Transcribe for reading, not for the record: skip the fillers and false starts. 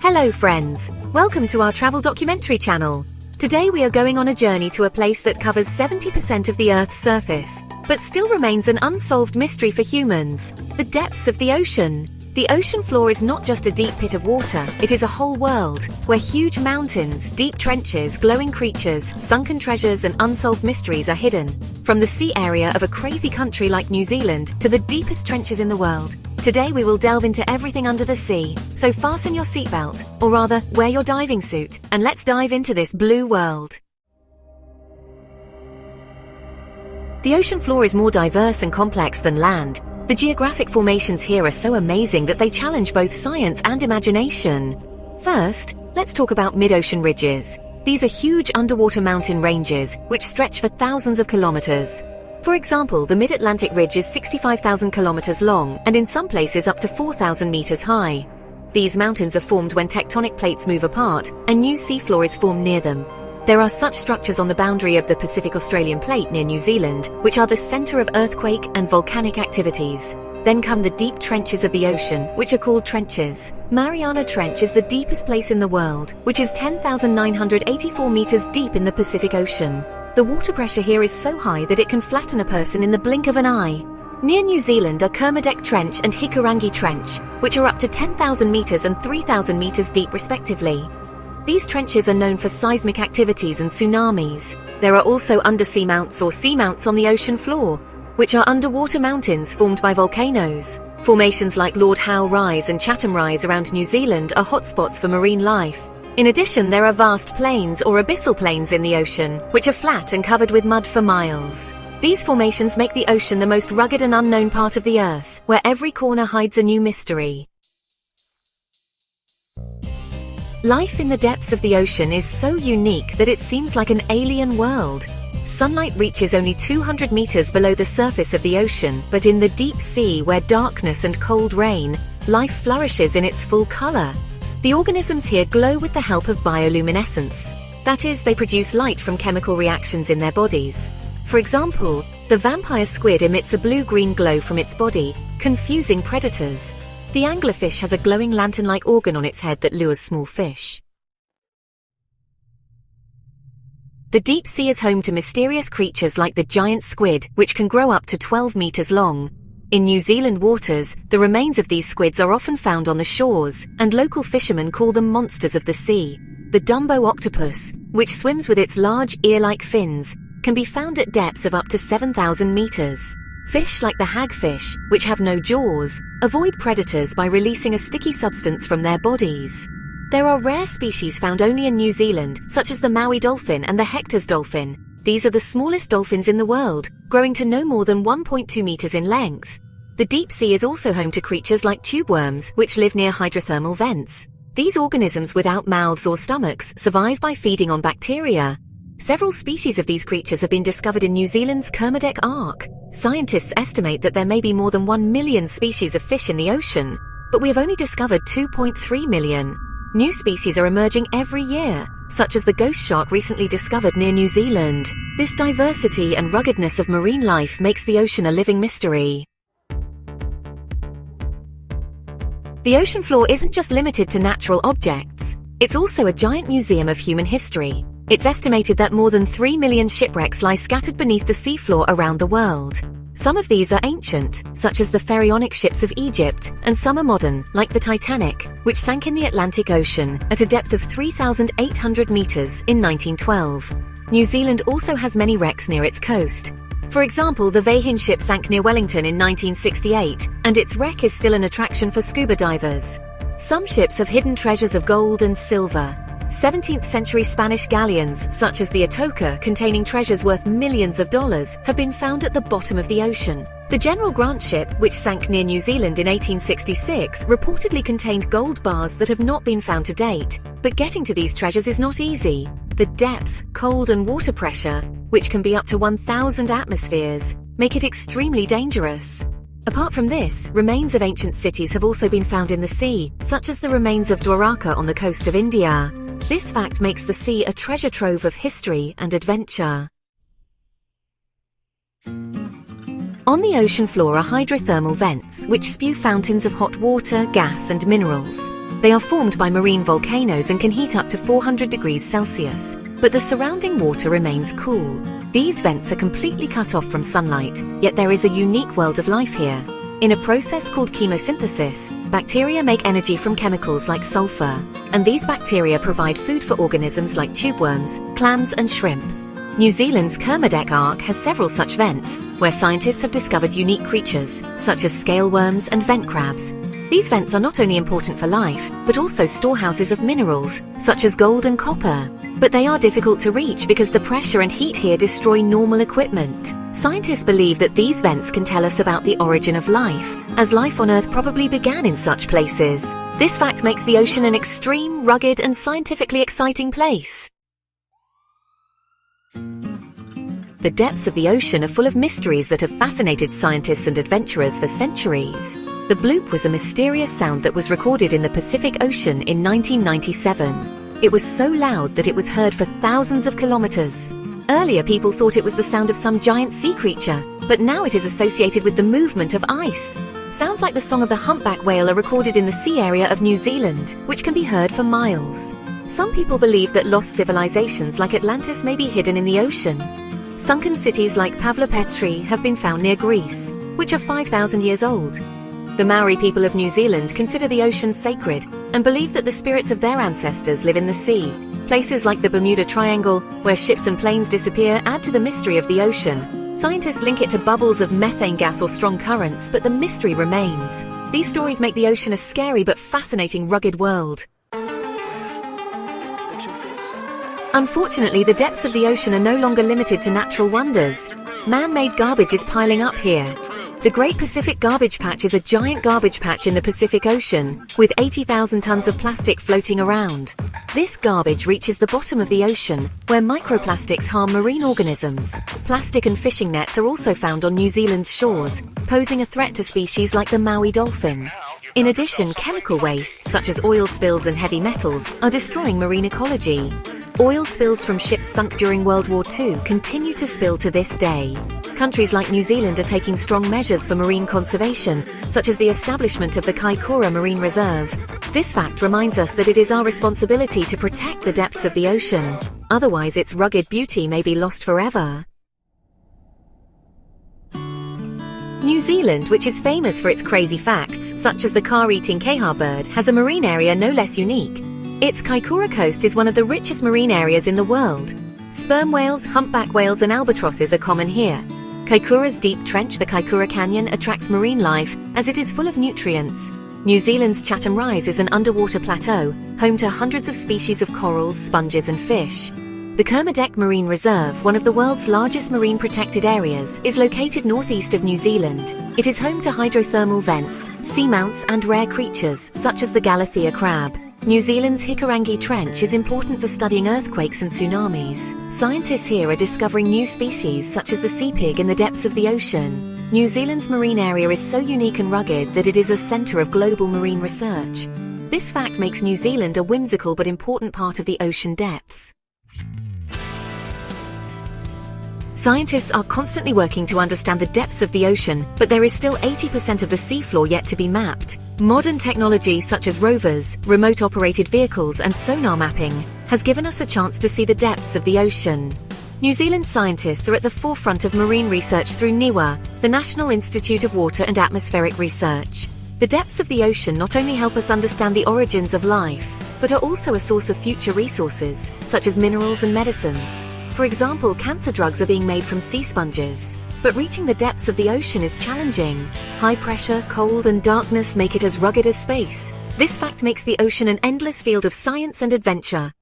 Hello friends, welcome to our travel documentary channel. Today we are going on a journey to a place that covers 70% of the Earth's surface, but still remains an unsolved mystery for humans: the depths of the ocean. The ocean floor is not just a deep pit of water, it is a whole world, where huge mountains, deep trenches, glowing creatures, sunken treasures and unsolved mysteries are hidden. From the sea area of a crazy country like New Zealand to the deepest trenches in the world, today we will delve into everything under the sea. So fasten your seatbelt, or rather, wear your diving suit, and let's dive into this blue world. The ocean floor is more diverse and complex than land. The geographic formations here are so amazing that they challenge both science and imagination. First, let's talk about mid-ocean ridges. These are huge underwater mountain ranges, which stretch for thousands of kilometers. For example, the Mid-Atlantic Ridge is 65,000 kilometers long, and in some places up to 4,000 meters high. These mountains are formed when tectonic plates move apart, and new seafloor is formed near them. There are such structures on the boundary of the Pacific-Australian Plate near New Zealand, which are the center of earthquake and volcanic activities. Then come the deep trenches of the ocean, which are called trenches. Mariana Trench is the deepest place in the world, which is 10,984 meters deep in the Pacific Ocean. The water pressure here is so high that it can flatten a person in the blink of an eye. Near New Zealand are Kermadec Trench and Hikurangi Trench, which are up to 10,000 meters and 3,000 meters deep respectively. These trenches are known for seismic activities and tsunamis. There are also undersea mounts or seamounts on the ocean floor, which are underwater mountains formed by volcanoes. Formations like Lord Howe Rise and Chatham Rise around New Zealand are hotspots for marine life. In addition, there are vast plains or abyssal plains in the ocean, which are flat and covered with mud for miles. These formations make the ocean the most rugged and unknown part of the Earth, where every corner hides a new mystery. Life in the depths of the ocean is so unique that it seems like an alien world. Sunlight reaches only 200 meters below the surface of the ocean, but in the deep sea where darkness and cold reign, life flourishes in its full color. The organisms here glow with the help of bioluminescence. That is, they produce light from chemical reactions in their bodies. For example, the vampire squid emits a blue-green glow from its body, confusing predators. The anglerfish has a glowing lantern-like organ on its head that lures small fish. The deep sea is home to mysterious creatures like the giant squid, which can grow up to 12 meters long. In New Zealand waters, the remains of these squids are often found on the shores, and local fishermen call them monsters of the sea. The Dumbo octopus, which swims with its large ear-like fins, can be found at depths of up to 7,000 meters. Fish like the hagfish, which have no jaws, avoid predators by releasing a sticky substance from their bodies. There are rare species found only in New Zealand, such as the Maui dolphin and the Hector's dolphin. These are the smallest dolphins in the world, growing to no more than 1.2 meters in length. The deep sea is also home to creatures like tube worms, which live near hydrothermal vents. These organisms without mouths or stomachs survive by feeding on bacteria. Several species of these creatures have been discovered in New Zealand's Kermadec Arc. Scientists estimate that there may be more than 1 million species of fish in the ocean, but we have only discovered 2.3 million. New species are emerging every year, such as the ghost shark recently discovered near New Zealand. This diversity and ruggedness of marine life makes the ocean a living mystery. The ocean floor isn't just limited to natural objects. It's also a giant museum of human history. It's estimated that more than 3 million shipwrecks lie scattered beneath the seafloor around the world. Some of these are ancient, such as the pharaonic ships of Egypt, and some are modern, like the Titanic, which sank in the Atlantic Ocean at a depth of 3,800 meters in 1912. New Zealand also has many wrecks near its coast. For example, the Veyhin ship sank near Wellington in 1968, and its wreck is still an attraction for scuba divers. Some ships have hidden treasures of gold and silver. 17th century Spanish galleons, such as the Atocha, containing treasures worth millions of dollars, have been found at the bottom of the ocean. The General Grant ship, which sank near New Zealand in 1866, reportedly contained gold bars that have not been found to date. But getting to these treasures is not easy. The depth, cold and water pressure, which can be up to 1,000 atmospheres, make it extremely dangerous. Apart from this, remains of ancient cities have also been found in the sea, such as the remains of Dwaraka on the coast of India. This fact makes the sea a treasure trove of history and adventure. On the ocean floor are hydrothermal vents, which spew fountains of hot water, gas, and minerals. They are formed by marine volcanoes and can heat up to 400 degrees Celsius, but the surrounding water remains cool. These vents are completely cut off from sunlight, yet there is a unique world of life here. In a process called chemosynthesis, bacteria make energy from chemicals like sulfur, and these bacteria provide food for organisms like tube worms, clams, and shrimp. New Zealand's Kermadec Arc has several such vents, where scientists have discovered unique creatures, such as scale worms and vent crabs. These vents are not only important for life, but also storehouses of minerals, such as gold and copper. But they are difficult to reach because the pressure and heat here destroy normal equipment. Scientists believe that these vents can tell us about the origin of life, as life on Earth probably began in such places. This fact makes the ocean an extreme, rugged, and scientifically exciting place. The depths of the ocean are full of mysteries that have fascinated scientists and adventurers for centuries. The bloop was a mysterious sound that was recorded in the Pacific Ocean in 1997. It was so loud that it was heard for thousands of kilometers. Earlier, people thought it was the sound of some giant sea creature, but now it is associated with the movement of ice. Sounds like the song of the humpback whale are recorded in the sea area of New Zealand, which can be heard for miles. Some people believe that lost civilizations like Atlantis may be hidden in the ocean. Sunken cities like Pavlopetri have been found near Greece, which are 5,000 years old. The Maori people of New Zealand consider the ocean sacred and believe that the spirits of their ancestors live in the sea. Places like the Bermuda Triangle, where ships and planes disappear, add to the mystery of the ocean. Scientists link it to bubbles of methane gas or strong currents, but the mystery remains. These stories make the ocean a scary but fascinating rugged world. Unfortunately, the depths of the ocean are no longer limited to natural wonders. Man-made garbage is piling up here. The Great Pacific Garbage Patch is a giant garbage patch in the Pacific Ocean, with 80,000 tons of plastic floating around. This garbage reaches the bottom of the ocean, where microplastics harm marine organisms. Plastic and fishing nets are also found on New Zealand's shores, posing a threat to species like the Maui dolphin. In addition, chemical waste, such as oil spills and heavy metals, are destroying marine ecology. Oil spills from ships sunk during World War II continue to spill to this day. Countries like New Zealand are taking strong measures for marine conservation, such as the establishment of the Kaikoura Marine Reserve. This fact reminds us that it is our responsibility to protect the depths of the ocean. Otherwise, its rugged beauty may be lost forever. New Zealand, which is famous for its crazy facts, such as the car-eating keha bird, has a marine area no less unique. Its Kaikoura coast is one of the richest marine areas in the world. Sperm whales, humpback whales, and albatrosses are common here. Kaikoura's deep trench, the Kaikoura Canyon, attracts marine life as it is full of nutrients. New Zealand's Chatham Rise is an underwater plateau, home to hundreds of species of corals, sponges, and fish. The Kermadec Marine Reserve, one of the world's largest marine protected areas, is located northeast of New Zealand. It is home to hydrothermal vents, seamounts, and rare creatures, such as the Galathea crab. New Zealand's Hikurangi Trench is important for studying earthquakes and tsunamis. Scientists here are discovering new species such as the sea pig in the depths of the ocean. New Zealand's marine area is so unique and rugged that it is a centre of global marine research. This fact makes New Zealand a whimsical but important part of the ocean depths. Scientists are constantly working to understand the depths of the ocean, but there is still 80% of the seafloor yet to be mapped. Modern technology such as rovers, remote-operated vehicles, and sonar mapping has given us a chance to see the depths of the ocean. New Zealand scientists are at the forefront of marine research through NIWA, the National Institute of Water and Atmospheric Research. The depths of the ocean not only help us understand the origins of life, but are also a source of future resources, such as minerals and medicines. For example, cancer drugs are being made from sea sponges. But reaching the depths of the ocean is challenging. High pressure, cold, and darkness make it as rugged as space. This fact makes the ocean an endless field of science and adventure.